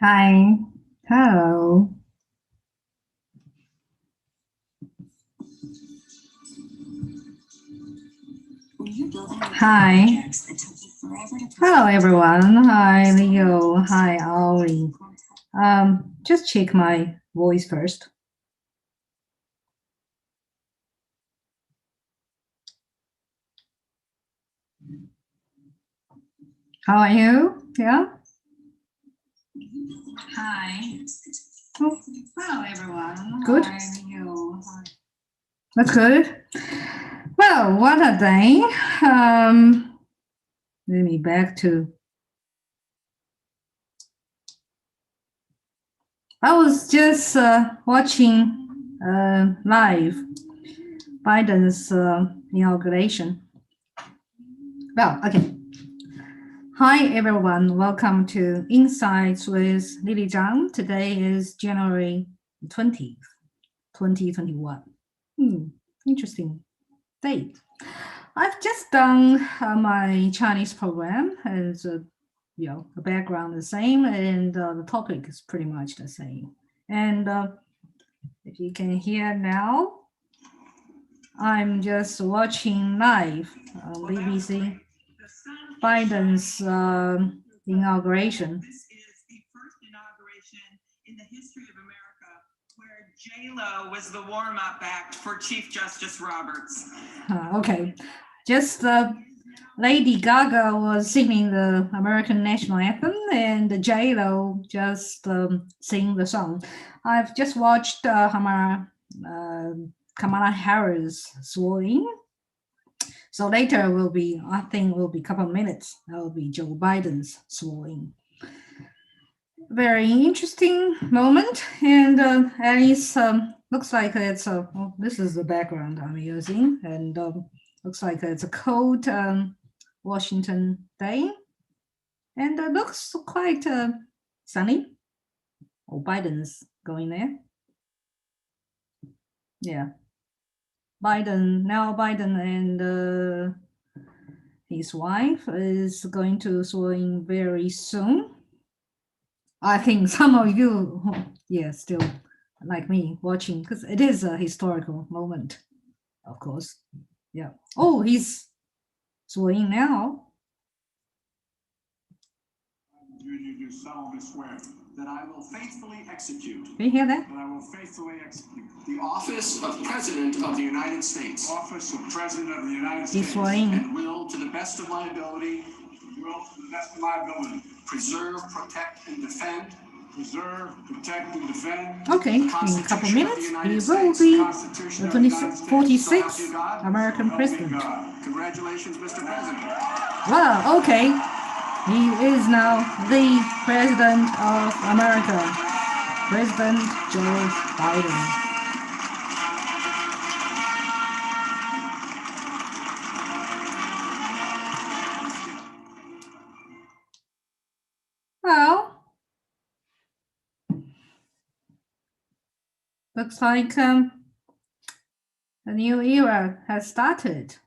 Hi. Hello. Hi. Hello, everyone. Hi, Leo. Hi, Ollie. Just check my voice first. How are you? Yeah. Hi. Oh, hello, everyone. Good. Hi, Leo. Hi. That's good. Well, what a day. Let me back to. I was just watching live Biden's inauguration. Well, okay. Hi, everyone. Welcome to Insights with Lily Zhang. Today is January 20th, 2021. Interesting date. I've just done my Chinese program, and the background is the same, and the topic is pretty much the same. And if you can hear now, I'm just watching live on BBC Biden's inauguration. This is the first inauguration in the history of America where J-Lo was the warm-up act for Chief Justice Roberts. Okay, just Lady Gaga was singing the American national anthem, and J-Lo just sing the song. I've just watched Kamala Harris swearing. So later will be, I think, will be a couple of minutes. That will be Joe Biden's swearing. Very interesting moment, and at least looks like it's well, this is the background I'm using, and looks like it's a cold Washington day, and looks quite sunny. Oh, Biden's going there. Yeah, Biden and his wife is going to swear in very soon. I think some of you, yeah, still like me watching because it is a historical moment, of course. Yeah. Oh, he's swearing now. You solemnly swear that I will faithfully execute. Can you hear that? That I will faithfully execute the office of President of the United States. Office of President of the United States. He's swearing. And will, to the best of my ability. Will, to the best of my ability. Preserve, protect, and defend. Preserve, protect, and defend. Okay, in a couple minutes, he will be the 46th American president. Congratulations, Mr. President. Wow, okay. He is now the president of America, President Joe Biden. Well, looks like a new era has started.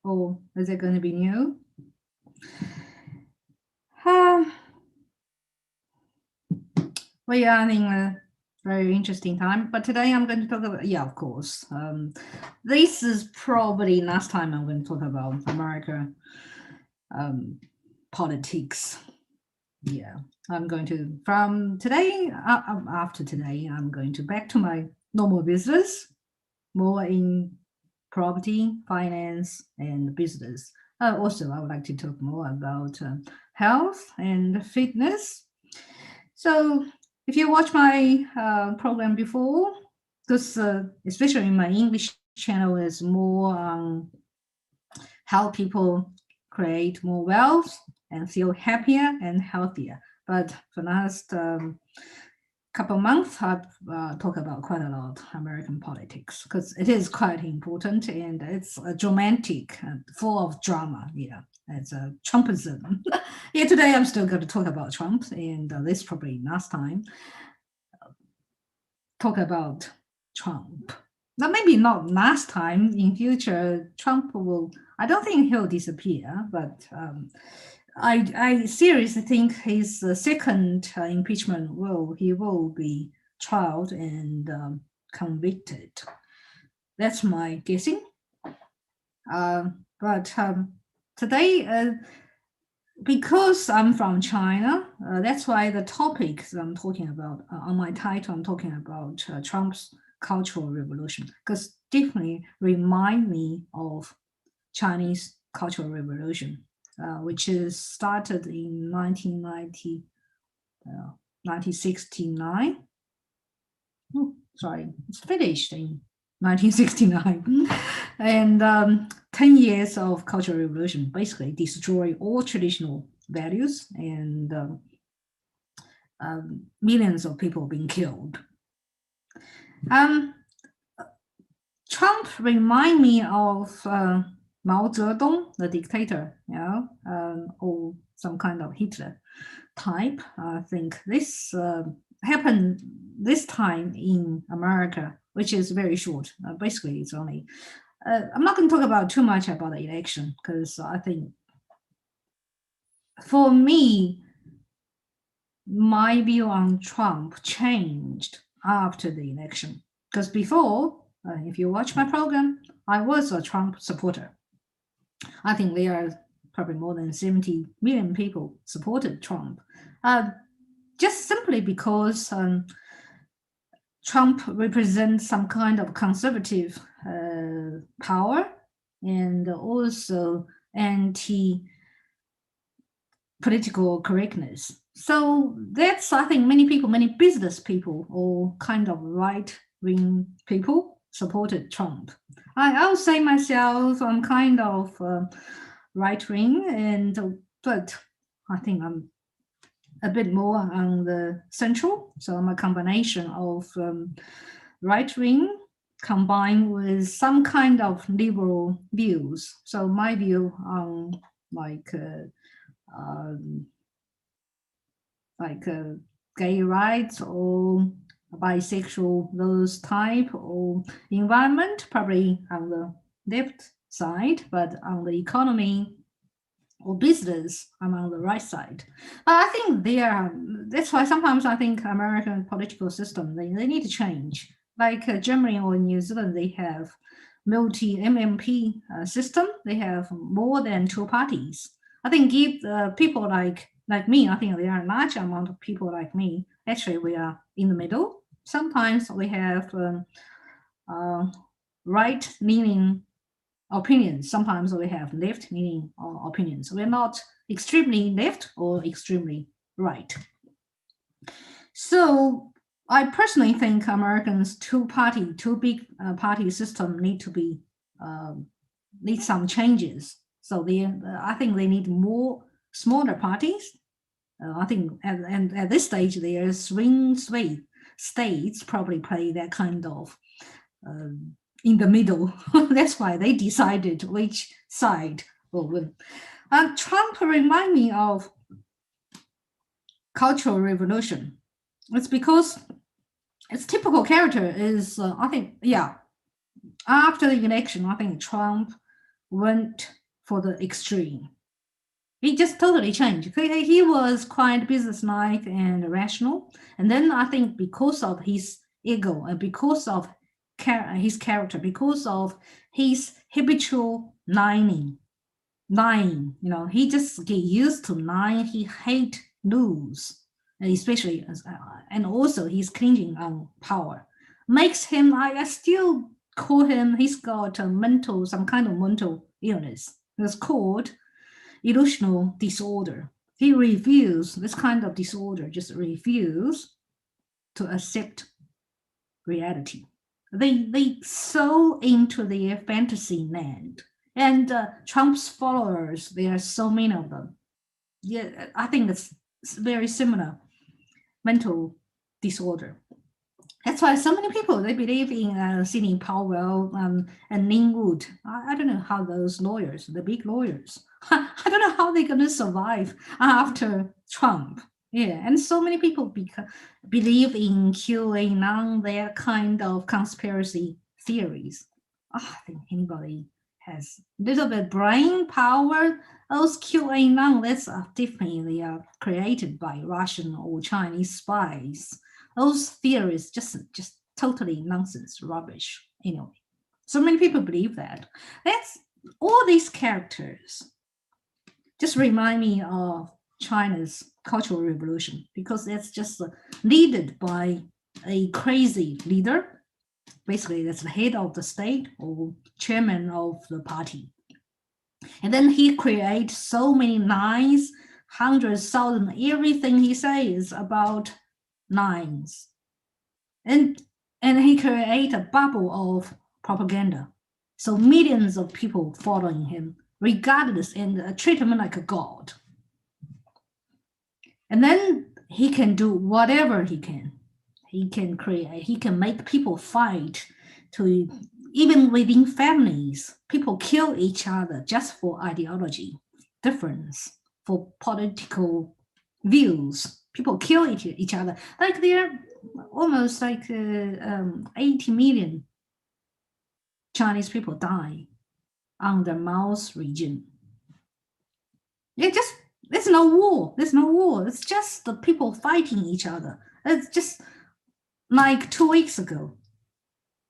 Or is it going to be new? We are in a very interesting time, but today I'm going to talk about, yeah, of course. This is probably last time I'm going to talk about America politics. Yeah, I'm going to, from today, after today, I'm going to back to my normal business, more in property, finance, and business. Also, I would like to talk more about health and fitness. So, if you watch my program before, because especially my English channel is more how people create more wealth and feel happier and healthier. But for the last couple of months, I've talked about quite a lot American politics because it is quite important and it's dramatic and full of drama. Yeah, it's a Trumpism. Yeah, today I'm still going to talk about Trump, and this probably last time talk about Trump. Now, maybe not last time. In future, Trump will. I don't think he'll disappear, but I seriously think his second impeachment he will be tried and convicted. That's my guessing. But today, because I'm from China, that's why the topics I'm talking about on my title, I'm talking about Trump's Cultural Revolution, because definitely remind me of Chinese Cultural Revolution, which is started in 1969. Oh, sorry, it's finished in 1969. And 10 years of Cultural Revolution basically destroy all traditional values and millions of people being killed. Trump remind me of Mao Zedong, the dictator, or some kind of Hitler type. I think this happened this time in America, which is very short. Basically, it's only. I'm not going to talk about too much about the election because I think, for me, my view on Trump changed after the election. Because before, if you watch my program, I was a Trump supporter. I think there are probably more than 70 million people supported Trump, just simply because Trump represents some kind of conservative power and also anti-political correctness. So that's, I think, many people, many business people, or kind of right-wing people supported Trump. I'll say myself, I'm kind of right-wing, but I think I'm a bit more on the central. So I'm a combination of right-wing combined with some kind of liberal views. So my view on gay rights or bisexual, those type, or environment, probably on the left side, but on the economy or business, I'm on the right side. I think that's why sometimes I think American political system, they need to change. Like Germany or New Zealand, they have multi-MMP system. They have more than two parties. I think give people like me, I think there are a large amount of people like me. Actually, we are in the middle. Sometimes we have right-leaning opinions. Sometimes we have left-leaning opinions. We're not extremely left or extremely right. So I personally think Americans two big party system need some changes. So I think they need more smaller parties. I think at this stage, their swing states probably play that kind of in the middle. That's why they decided which side will win. Trump remind me of Cultural Revolution. It's because its typical character is, I think, after the election, I think Trump went for the extreme. He just totally changed. He was quite businesslike and rational. And then I think because of his ego and because of his character, because of his habitual lying, he just get used to lying. He hate lose, especially, and also he's clinging on power. Makes him, I still call him, he's got some kind of mental illness. It's called illusional disorder. He refused this kind of disorder, just refuse to accept reality. They so into their fantasy land. And Trump's followers, there are so many of them. Yeah, I think it's very similar mental disorder. That's why so many people, they believe in Sidney Powell and Linwood. I don't know how those lawyers, the big lawyers, I don't know how they're going to survive after Trump. Yeah, and so many people believe in QAnon, their kind of conspiracy theories. I think anybody has little bit brain power. Those QAnon, that's definitely they are created by Russian or Chinese spies. Those theories just totally nonsense, rubbish. Anyway, so many people believe that. That's all these characters just remind me of China's Cultural Revolution because that's just led by a crazy leader. Basically, that's the head of the state or chairman of the party. And then he creates so many lines, hundreds, thousands, everything he says about lines. And he creates a bubble of propaganda. So millions of people following him, regardless, and treat him like a god. And then he can do whatever he can. He can create, he can make people fight to even within families, people kill each other just for ideology difference, for political views. People kill each other. Like they're almost like 80 million Chinese people die under Mao's regime. There's no war. There's no war. It's just the people fighting each other. It's just like 2 weeks ago.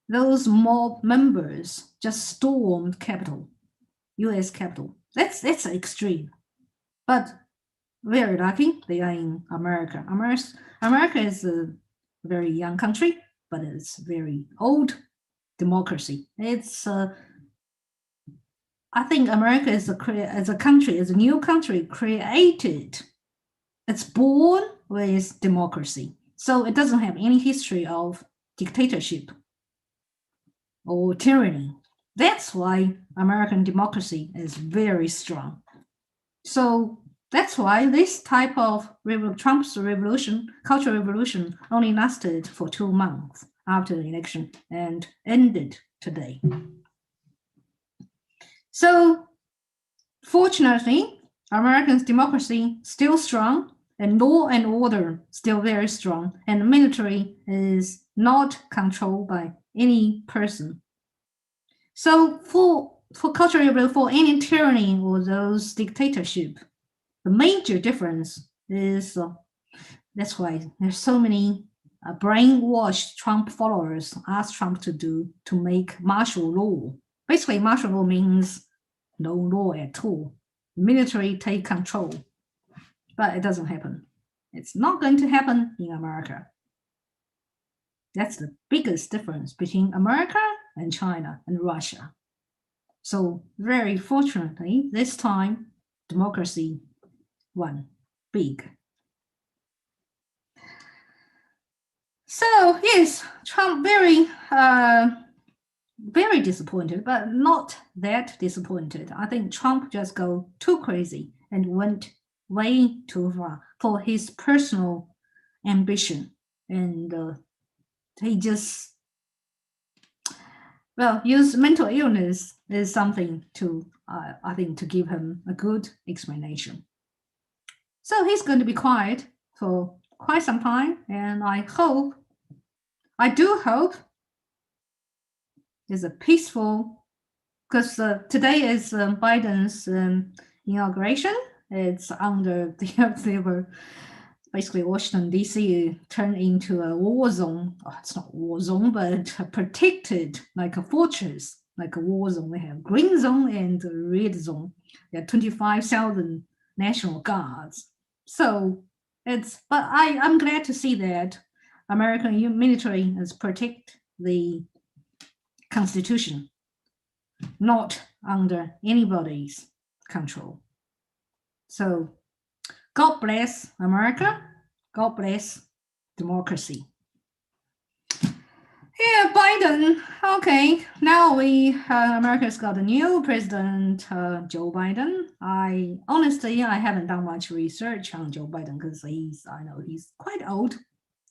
Those mob members just stormed Capitol, U.S. Capitol. That's extreme, but very lucky they are in America. America is a very young country, but it's very old democracy. It's I think America is as a country, as a new country created. It's born with democracy, so it doesn't have any history of dictatorship or tyranny. That's why American democracy is very strong. So that's why this type of Trump's revolution, cultural revolution, only lasted for 2 months after the election and ended today. So fortunately, American democracy still strong and law and order still very strong, and the military is not controlled by any person. So for cultural revolution, for any tyranny or those dictatorship, the major difference is that's why there's so many brainwashed Trump followers ask Trump to make martial law. Basically, martial law means no law at all. Military take control, but it doesn't happen. It's not going to happen in America. That's the biggest difference between America and China and Russia. So very fortunately, this time, democracy won big. So yes, Trump very disappointed, but not that disappointed. I think Trump just go too crazy and went way too far for his personal ambition, and he just use mental illness is something to I think to give him a good explanation. So he's going to be quiet for quite some time, and I do hope is a peaceful, because today is Biden's inauguration. It's under they were basically Washington D.C. turned into a war zone. Oh, it's not a war zone, but protected like a fortress, like a war zone. We have green zone and red zone. There are 25,000 National Guards. So but I'm glad to see that American military has protect the Constitution, not under anybody's control. So God bless America. God bless democracy. Yeah, Biden. Okay, now America's got a new president, Joe Biden. I haven't done much research on Joe Biden because I know he's quite old.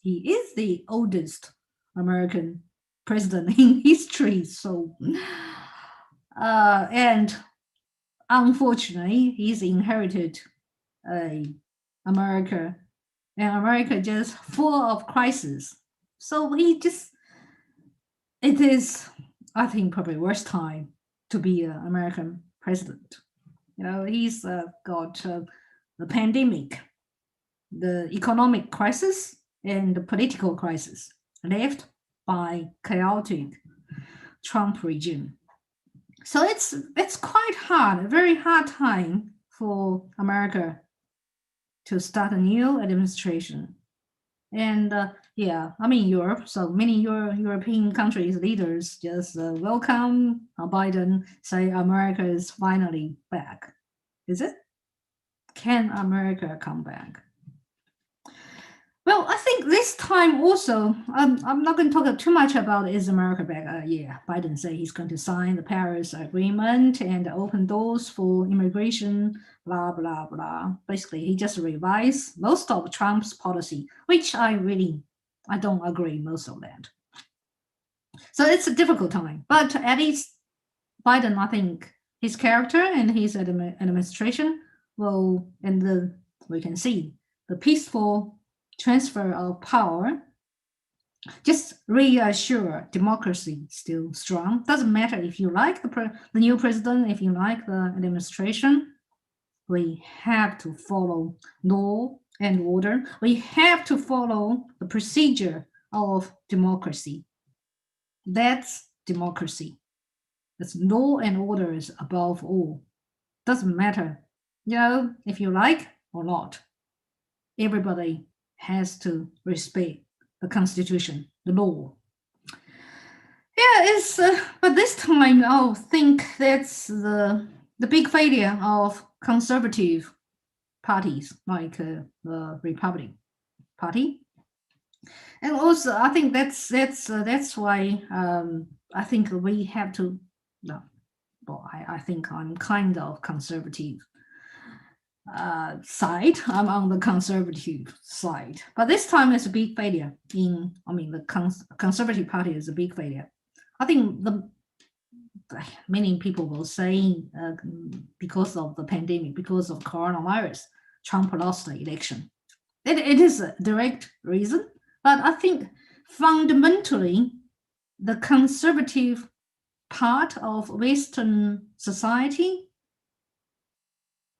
He is the oldest American president in history. So, and unfortunately, he's inherited America, and America just full of crisis. So it is, I think, probably worst time to be an American president. He's got the pandemic, the economic crisis, and the political crisis left by chaotic Trump regime. So it's quite hard, a very hard time for America to start a new administration. And Europe. So many European countries leaders just welcome Biden, say America is finally back. Is it? Can America come back? Well, I think this time also, I'm not going to talk too much about is America back. Biden said he's going to sign the Paris Agreement and open doors for immigration, blah, blah, blah. Basically, he just revised most of Trump's policy, which I don't agree most of that. So it's a difficult time, but at least Biden, I think his character and his administration will, we can see the peaceful transfer of power just reassure democracy still strong. Doesn't matter if you like the new president, if you like the administration, we have to follow law and order. We have to follow the procedure of democracy. That's democracy. That's law and order is above all. Doesn't matter, if you like or not. Everybody has to respect the Constitution, the law. But this time I think that's the big failure of conservative parties like the Republican Party, and also I think that's why I think we have to. No, well, I think I'm kind of conservative side. I'm on the conservative side, but this time it's a big failure. The Conservative Party is a big failure. I think many people will say because of the pandemic, because of coronavirus, Trump lost the election. It is a direct reason, but I think fundamentally the conservative part of Western society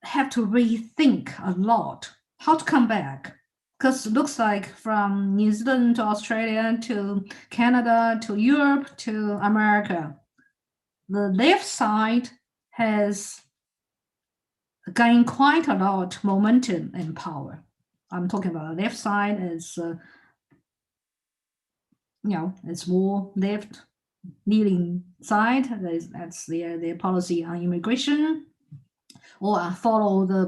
have to rethink a lot how to come back, because it looks like from New Zealand to Australia to Canada to Europe to America, the left side has gained quite a lot momentum and power. I'm talking about the left side is it's more left leaning side. That's their policy on immigration or follow the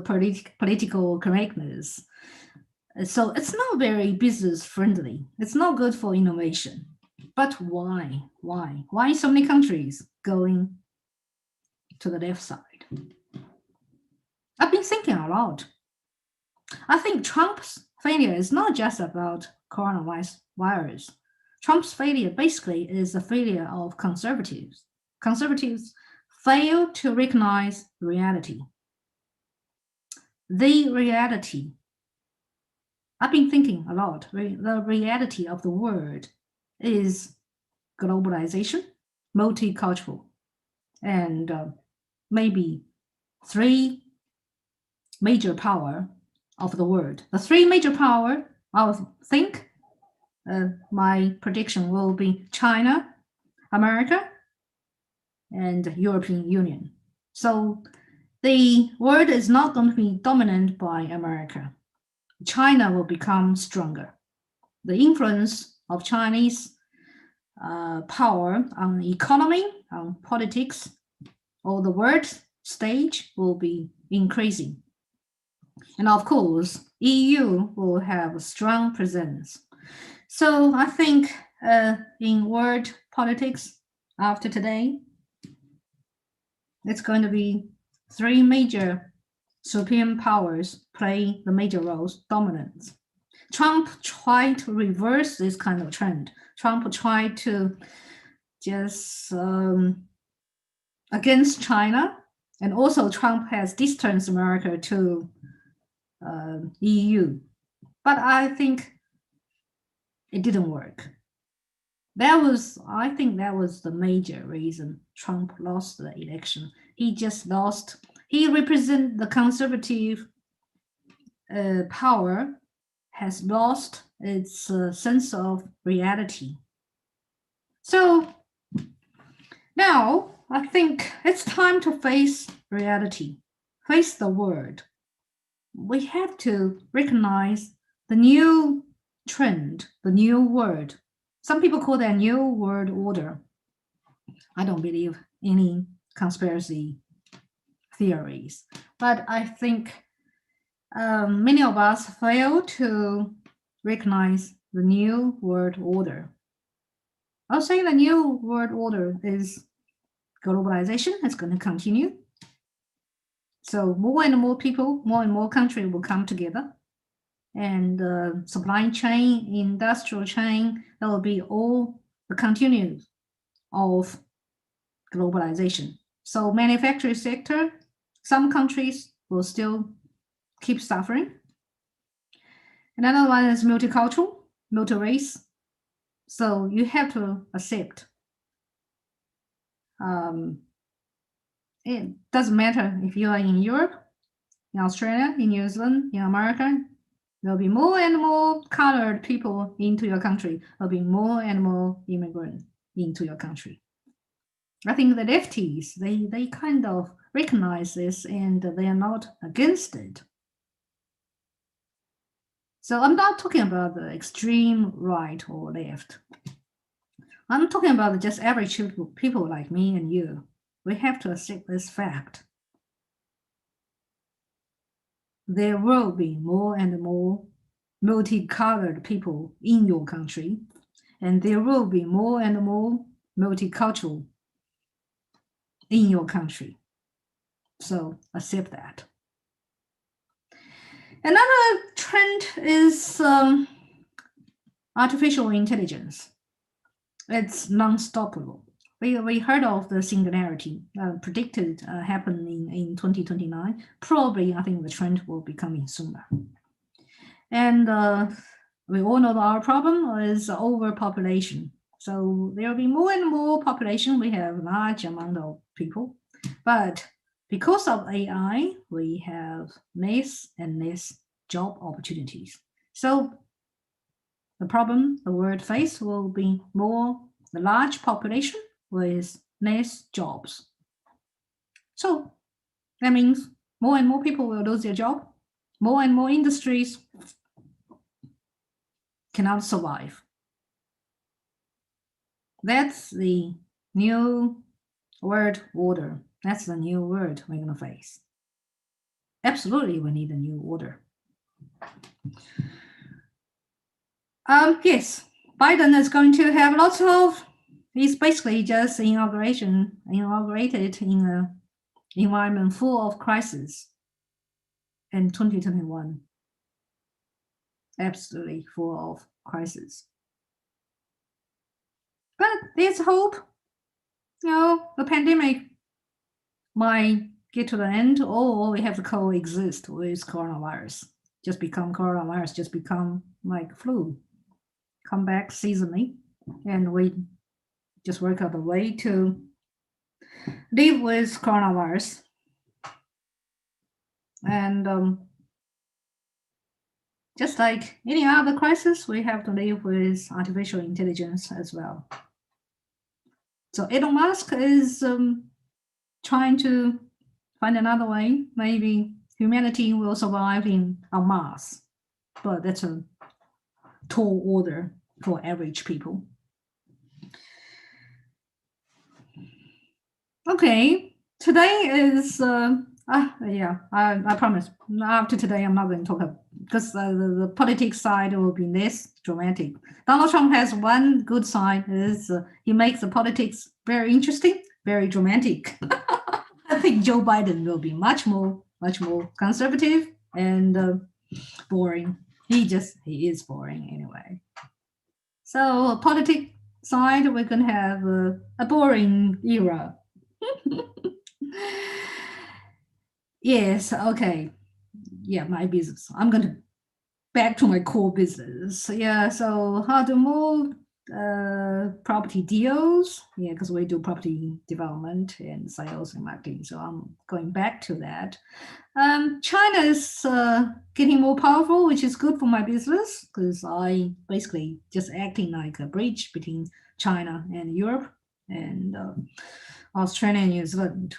political correctness. So it's not very business friendly. It's not good for innovation. But why? Why so many countries going to the left side? I've been thinking a lot. I think Trump's failure is not just about coronavirus. Trump's failure basically is a failure of conservatives. Conservatives fail to recognize reality. The reality. I've been thinking a lot. The reality of the world is globalization, multicultural, and maybe three major power of the world. The three major power, I think, my prediction will be China, America, and European Union. So the world is not going to be dominated by America. China will become stronger. The influence of Chinese power on the economy, on politics, or the world stage will be increasing. And of course, EU will have a strong presence. So I think in world politics after today, it's going to be three major supreme powers play the major roles, dominance. Trump tried to reverse this kind of trend. Trump tried to just against China, and also Trump has distanced America to EU. But I think it didn't work. I think that was the major reason Trump lost the election. He just lost. He represent the conservative power has lost its sense of reality. So now I think it's time to face reality, face the world. We have to recognize the new trend, the new world. Some people call that new world order. I don't believe any conspiracy theories, but I think many of us fail to recognize the new world order. I'll say the new world order is globalization is going to continue. So more and more people, more and more countries will come together, and supply chain, industrial chain, that will be all the continued of globalization. So manufacturing sector, some countries will still keep suffering. Another one is multicultural, multi-race. So you have to accept. It doesn't matter if you are in Europe, in Australia, in New Zealand, in America. There'll be more and more colored people into your country. There'll be more and more immigrants into your country. I think the lefties, they kind of recognize this and they are not against it. So I'm not talking about the extreme right or left. I'm talking about just average people like me and you. We have to accept this fact. There will be more and more multicolored people in your country, and there will be more and more multicultural in your country. So accept that. Another trend is artificial intelligence. It's non-stoppable. We heard of the singularity predicted happening in 2029. Probably, I think the trend will be coming sooner. And we all know that our problem is overpopulation. So there will be more and more population. We have a large amount of people. But because of AI, we have less and less job opportunities. So the problem the world face will be more the large population with less jobs. So that means more and more people will lose their job. More and more industries cannot survive. That's the new world order. That's the new world we're going to face. Absolutely, we need a new order. Yes, Biden is going to have lots of. He's basically just inaugurated in an environment full of crisis in 2021. Absolutely full of crisis. But there's hope. The pandemic might get to the end, or we have to coexist with coronavirus. Just become coronavirus, just become like flu. Come back seasonally, and we just work out a way to live with coronavirus. And just like any other crisis, we have to live with artificial intelligence as well. So Elon Musk is trying to find another way. Maybe humanity will survive on Mars, but that's a tall order for average people. Okay, today is I promise. After today, I'm not going to talk about because the politics side will be less dramatic. Donald Trump has one good side is he makes the politics very interesting, very dramatic. I think Joe Biden will be much more conservative and boring. He is boring anyway. So politics side, we can have a boring era. Yes, okay. Yeah, my business. I'm going to back to my core business. Yeah, so how to move property deals. Yeah, because we do property development and sales and marketing. So I'm going back to that. China is getting more powerful, which is good for my business because I basically just acting like a bridge between China and Europe and Australia and New Zealand.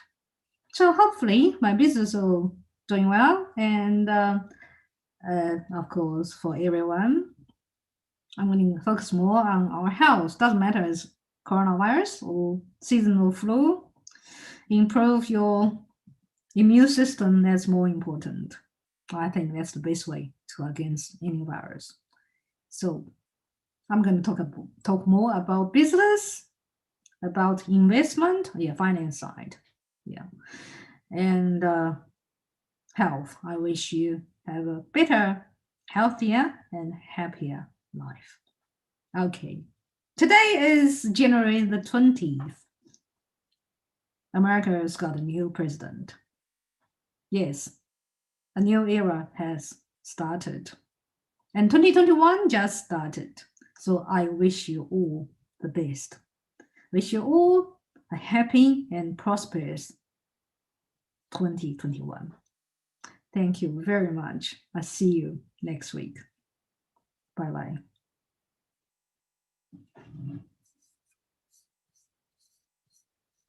So hopefully my business will doing well, and of course for everyone, I'm going to focus more on our health. Doesn't matter as coronavirus or seasonal flu. Improve your immune system. That's more important. I think that's the best way to against any virus. So I'm going to talk more about business, about investment, yeah, finance side, yeah, and health. I wish you have a better, healthier, and happier life. Okay. Today is January the 20th. America has got a new president. Yes, a new era has started. And 2021 just started. So I wish you all the best. Wish you all a happy and prosperous 2021. Thank you very much. I'll see you next week. Bye bye.